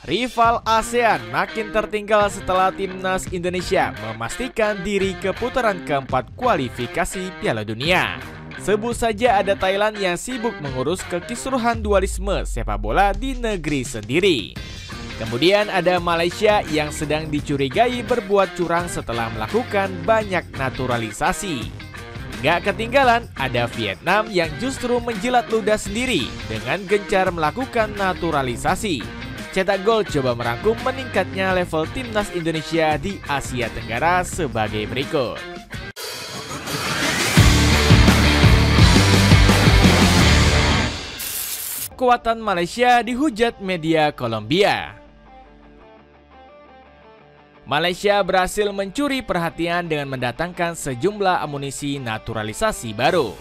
Rival ASEAN makin tertinggal setelah timnas Indonesia memastikan diri ke putaran keempat kualifikasi Piala Dunia. Sebut saja ada Thailand yang sibuk mengurus kekisruhan dualisme sepak bola di negeri sendiri. Kemudian ada Malaysia yang sedang dicurigai berbuat curang setelah melakukan banyak naturalisasi. Gak ketinggalan, ada Vietnam yang justru menjilat ludah sendiri dengan gencar melakukan naturalisasi. Cetak Gol coba merangkum meningkatnya level timnas Indonesia di Asia Tenggara sebagai berikut. Kekuatan Malaysia dihujat media Kolombia. Malaysia berhasil mencuri perhatian dengan mendatangkan sejumlah amunisi naturalisasi baru.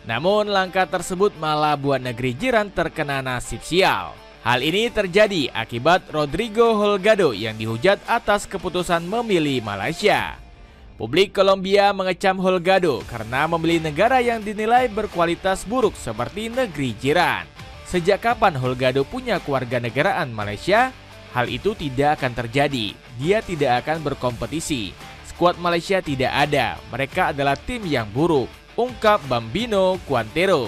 Namun langkah tersebut malah buat negeri jiran terkena nasib sial. Hal ini terjadi akibat Rodrigo Holgado yang dihujat atas keputusan memilih Malaysia. Publik Kolombia mengecam Holgado karena memilih negara yang dinilai berkualitas buruk seperti negeri jiran. Sejak kapan Holgado punya kewarganegaraan Malaysia? Hal itu tidak akan terjadi. Dia tidak akan berkompetisi. Skuad Malaysia tidak ada. Mereka adalah tim yang buruk, ungkap Bambino Quintero.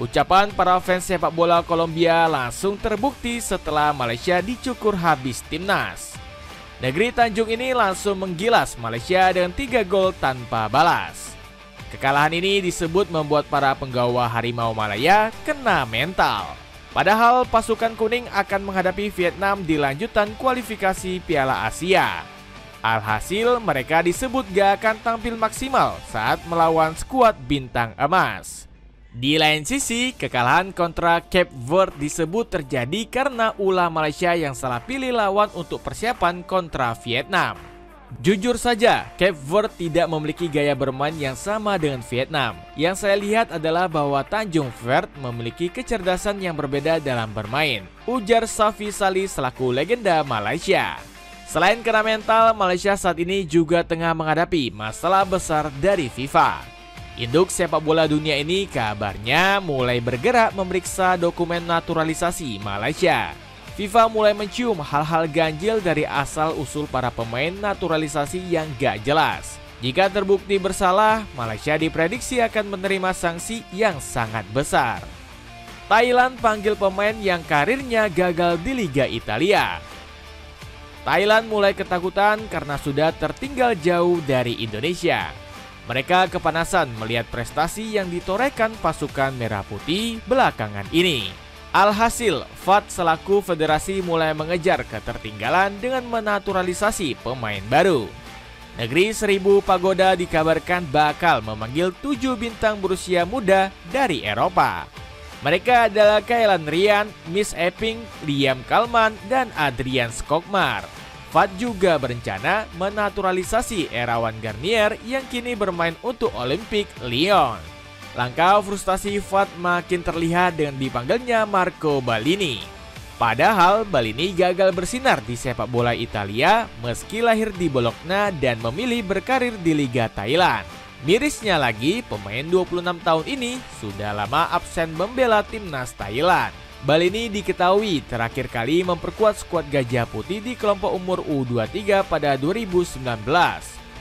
Ucapan para fans sepak bola Kolombia langsung terbukti setelah Malaysia dicukur habis timnas. Negeri Tanjung ini langsung menggilas Malaysia dengan 3 gol tanpa balas. Kekalahan ini disebut membuat para penggawa Harimau Malaya kena mental. Padahal pasukan kuning akan menghadapi Vietnam di lanjutan kualifikasi Piala Asia. Alhasil mereka disebut gak akan tampil maksimal saat melawan skuad bintang emas. Di lain sisi, kekalahan kontra Cape Verde disebut terjadi karena ulah Malaysia yang salah pilih lawan untuk persiapan kontra Vietnam. Jujur saja, Cape Verde tidak memiliki gaya bermain yang sama dengan Vietnam. Yang saya lihat adalah bahwa Tanjung Verde memiliki kecerdasan yang berbeda dalam bermain, ujar Safi Salih selaku legenda Malaysia. Selain kena mental, Malaysia saat ini juga tengah menghadapi masalah besar dari FIFA. Induk sepak bola dunia ini kabarnya mulai bergerak memeriksa dokumen naturalisasi Malaysia. FIFA mulai mencium hal-hal ganjil dari asal-usul para pemain naturalisasi yang gak jelas. Jika terbukti bersalah, Malaysia diprediksi akan menerima sanksi yang sangat besar. Thailand panggil pemain yang karirnya gagal di Liga Italia. Thailand mulai ketakutan karena sudah tertinggal jauh dari Indonesia. Mereka kepanasan melihat prestasi yang ditorehkan pasukan merah putih belakangan ini. Alhasil, FAT selaku federasi mulai mengejar ketertinggalan dengan menaturalisasi pemain baru. Negeri Seribu Pagoda dikabarkan bakal memanggil 7 bintang berusia muda dari Eropa. Mereka adalah Kailan Ryan, Miss Epping, Liam Kalman, dan Adrian Skokmar. FAT juga berencana menaturalisasi Erawan Garnier yang kini bermain untuk Olympique Lyon. Langkah frustasi FAT makin terlihat dengan dipanggilnya Marco Ballini. Padahal Ballini gagal bersinar di sepak bola Italia meski lahir di Bologna dan memilih berkarir di Liga Thailand. Mirisnya lagi, pemain 26 tahun ini sudah lama absen membela timnas Thailand. Ballini diketahui terakhir kali memperkuat skuad Gajah Putih di kelompok umur U23 pada 2019.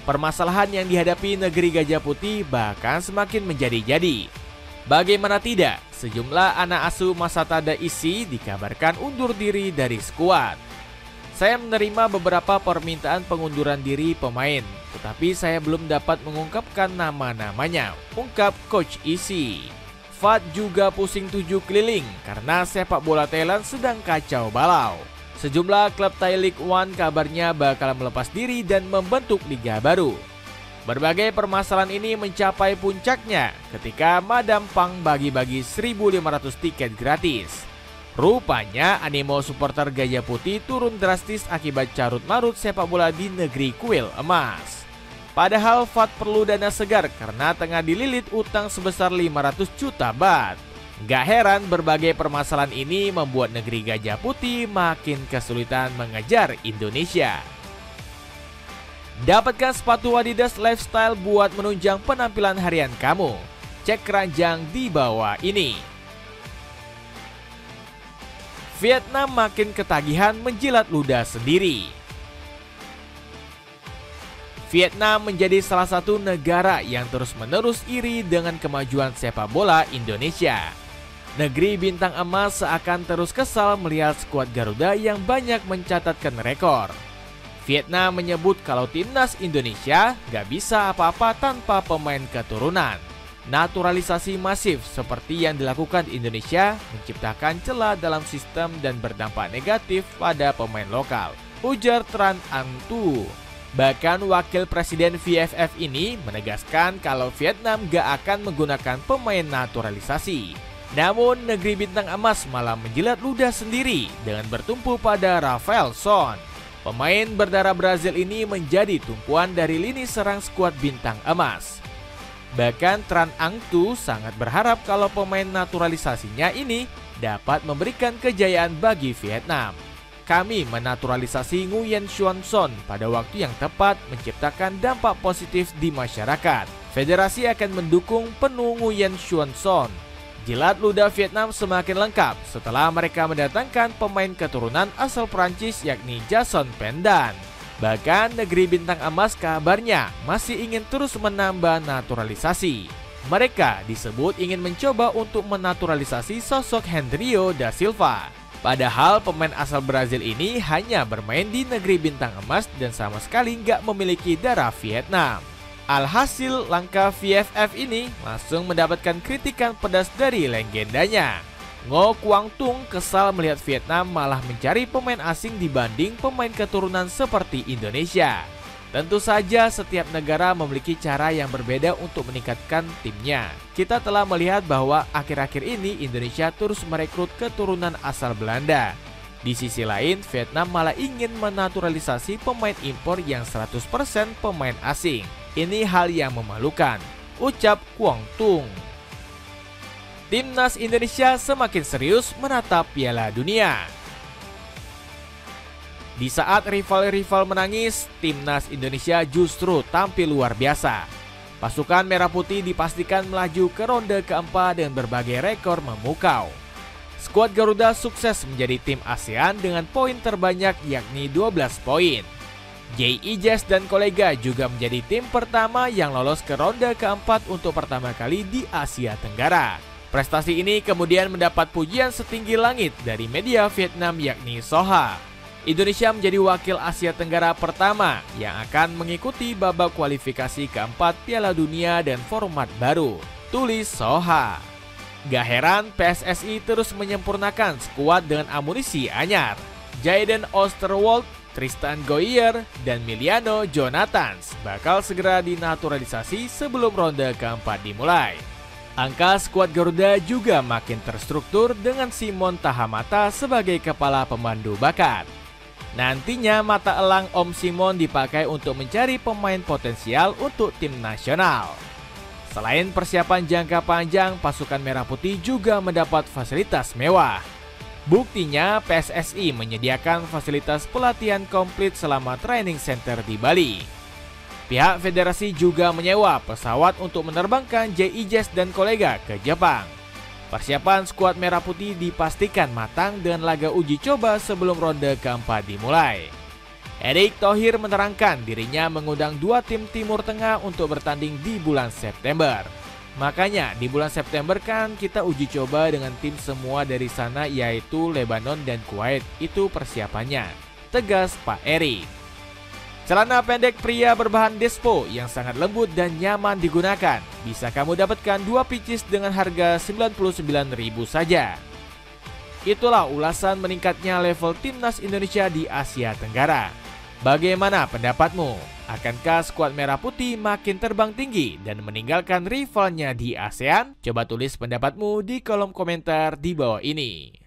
Permasalahan yang dihadapi negeri Gajah Putih bahkan semakin menjadi-jadi. Bagaimana tidak, sejumlah anak asuh Masata Daisy dikabarkan undur diri dari skuad. Saya menerima beberapa permintaan pengunduran diri pemain, tetapi saya belum dapat mengungkapkan nama-namanya, ungkap Coach Isi. FAT juga pusing 7 keliling karena sepak bola Thailand sedang kacau balau. Sejumlah klub Thai League One kabarnya bakal melepas diri dan membentuk liga baru. Berbagai permasalahan ini mencapai puncaknya ketika Madam Pang bagi-bagi 1.500 tiket gratis. Rupanya animo supporter Gajah Putih turun drastis akibat carut-marut sepak bola di negeri kuil emas. Padahal FAT perlu dana segar karena tengah dililit utang sebesar 500 juta baht. Gak heran berbagai permasalahan ini membuat negeri Gajah Putih makin kesulitan mengejar Indonesia. Dapatkan sepatu Adidas Lifestyle buat menunjang penampilan harian kamu. Cek keranjang di bawah ini. Vietnam makin ketagihan menjilat ludah sendiri. Vietnam menjadi salah satu negara yang terus-menerus iri dengan kemajuan sepak bola Indonesia. Negeri bintang emas seakan terus kesal melihat skuad Garuda yang banyak mencatatkan rekor. Vietnam menyebut kalau timnas Indonesia gak bisa apa-apa tanpa pemain keturunan. Naturalisasi masif seperti yang dilakukan Indonesia menciptakan celah dalam sistem dan berdampak negatif pada pemain lokal, ujar Tran Anh Tu. Bahkan wakil presiden VFF ini menegaskan kalau Vietnam gak akan menggunakan pemain naturalisasi. Namun negeri bintang emas malah menjilat ludah sendiri dengan bertumpu pada Rafael Son. Pemain berdarah Brazil ini menjadi tumpuan dari lini serang skuad bintang emas. Bahkan Tran Anh Tu sangat berharap kalau pemain naturalisasinya ini dapat memberikan kejayaan bagi Vietnam. Kami menaturalisasi Nguyen Xuan Son pada waktu yang tepat menciptakan dampak positif di masyarakat. Federasi akan mendukung penuh Nguyen Xuan Son. Jilat ludah Vietnam semakin lengkap setelah mereka mendatangkan pemain keturunan asal Prancis yakni Jason Pendan. Bahkan negeri bintang emas kabarnya masih ingin terus menambah naturalisasi. Mereka disebut ingin mencoba untuk menaturalisasi sosok Hendrio da Silva. Padahal pemain asal Brazil ini hanya bermain di negeri bintang emas dan sama sekali nggak memiliki darah Vietnam. Alhasil langkah VFF ini langsung mendapatkan kritikan pedas dari legendanya. Ngo Quang Tung kesal melihat Vietnam malah mencari pemain asing dibanding pemain keturunan seperti Indonesia. Tentu saja setiap negara memiliki cara yang berbeda untuk meningkatkan timnya. Kita telah melihat bahwa akhir-akhir ini Indonesia terus merekrut keturunan asal Belanda. Di sisi lain, Vietnam malah ingin menaturalisasi pemain impor yang 100% pemain asing. Ini hal yang memalukan, ucap Quang Tung. Timnas Indonesia semakin serius menatap Piala Dunia. Di saat rival-rival menangis, timnas Indonesia justru tampil luar biasa. Pasukan Merah Putih dipastikan melaju ke ronde keempat dengan berbagai rekor memukau. Skuad Garuda sukses menjadi tim ASEAN dengan poin terbanyak yakni 12 poin. J.I. dan kolega juga menjadi tim pertama yang lolos ke ronde keempat untuk pertama kali di Asia Tenggara. Prestasi ini kemudian mendapat pujian setinggi langit dari media Vietnam yakni Soha. Indonesia menjadi wakil Asia Tenggara pertama yang akan mengikuti babak kualifikasi keempat Piala Dunia dan format baru, tulis Soha. Gak heran PSSI terus menyempurnakan skuad dengan amunisi anyar. Jayden Oosterwolde, Tristan Goyer, dan Miliano Jonathans bakal segera dinaturalisasi sebelum ronde keempat dimulai. Angka skuad Garuda juga makin terstruktur dengan Simon Tahamata sebagai kepala pemandu bakat. Nantinya mata elang Om Simon dipakai untuk mencari pemain potensial untuk tim nasional. Selain persiapan jangka panjang, pasukan Merah Putih juga mendapat fasilitas mewah. Buktinya PSSI menyediakan fasilitas pelatihan komplit selama training center di Bali. Pihak federasi juga menyewa pesawat untuk menerbangkan J.I. dan kolega ke Jepang. Persiapan skuad Merah Putih dipastikan matang dengan laga uji coba sebelum ronde keempat dimulai. Erick Thohir menerangkan dirinya mengundang dua tim Timur Tengah untuk bertanding di bulan September. Makanya di bulan September kan kita uji coba dengan tim semua dari sana yaitu Lebanon dan Kuwait, itu persiapannya, tegas Pak Erick. Celana pendek pria berbahan Despo yang sangat lembut dan nyaman digunakan. Bisa kamu dapatkan 2 pieces dengan harga Rp99.000 saja. Itulah ulasan meningkatnya level timnas Indonesia di Asia Tenggara. Bagaimana pendapatmu? Akankah skuad Merah Putih makin terbang tinggi dan meninggalkan rivalnya di ASEAN? Coba tulis pendapatmu di kolom komentar di bawah ini.